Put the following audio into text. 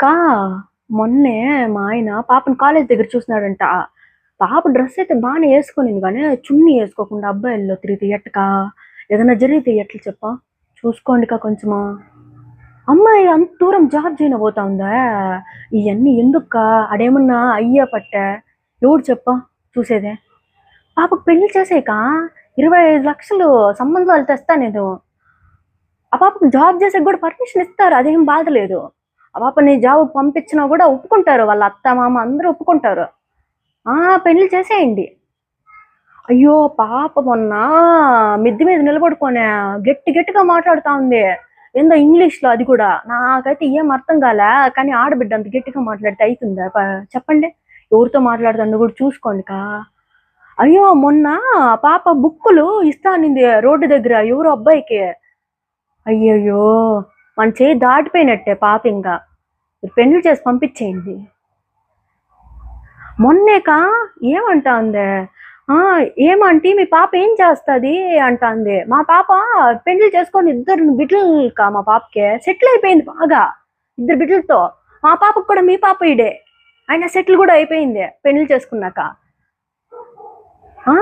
అక్కా, మొన్నే మా ఆయన పాపని కాలేజ్ దగ్గర చూసినాడంట. పాప డ్రెస్ అయితే బానే యేసుకొనింది గానీ, చున్నీ యేసుకోకుండా అబ్బాయిల్లో తిరిగితే ఎట్టకా? ఏదన్నా జరిగితే ఎట్ల చెప్పు? చూసుకోండికా కొంచెము. అమ్మాయి అంత దూరం జాబ్ చేయన పోతా ఉందా? ఇయన్నీ ఎందుక్కా? ఆడేమన్నా అయ్యా పట్టా? ఎవడు చెప్పు చూసేది? పాపకు పెళ్లి చేసేయకా 25,00,000 సంబంధాలు తెస్తా నేను. ఆ పాపకు జాబ్ చేసేకి కూడా పర్మిషన్ ఇస్తారు. అదేం బాధ లేదు. ఆ పాపని జాబ్‌కి పంపించినా కూడా ఒప్పుకుంటారు. వాళ్ళ అత్త, మామ అందరూ ఒప్పుకుంటారు. ఆ! పెళ్లి చేసేయండి. అయ్యో! పాప మొన్న మిద్ది మీద నిలబడుకొని గట్టి గట్టిగా మాట్లాడుతా ఉంది. ఏందో ఇంగ్లీష్‌లో అది కూడా. నాకైతే ఏం అర్థం కాలే. కానీ ఆడబిడ్డ అంత గట్టిగా మాట్లాడితే అయితుందా? చెప్పండి. ఎవరితో మాట్లాడుతుందో కూడా చూసుకోండికా. అయ్యో! మొన్న పాప బుక్కులు ఇస్తా అనింది రోడ్డు దగ్గర ఎవరో అబ్బాయికి. అయ్యయ్యో! మన చెయ్యి దాటిపోయినట్టే పాపింక. మీరు పెళ్లి చేసి పంపించేయండి. మొన్నేకా ఏమంటాంది? ఆ! ఏమంటీ మీ పాప ఏం చేస్తది అంటాంది. మా పాప పెళ్లి చేసుకొని ఇద్దరు బిడ్డలకా మా పాపకి. సెటిల్ అయిపోయింది బాగా. ఇద్దరు బిడ్డలతో. మా పాపకి కూడా మీ పాప ఈడే. అయినా సెటిల్ కూడా అయిపోయింది పెళ్లి చేసుకున్నాక. ఆ!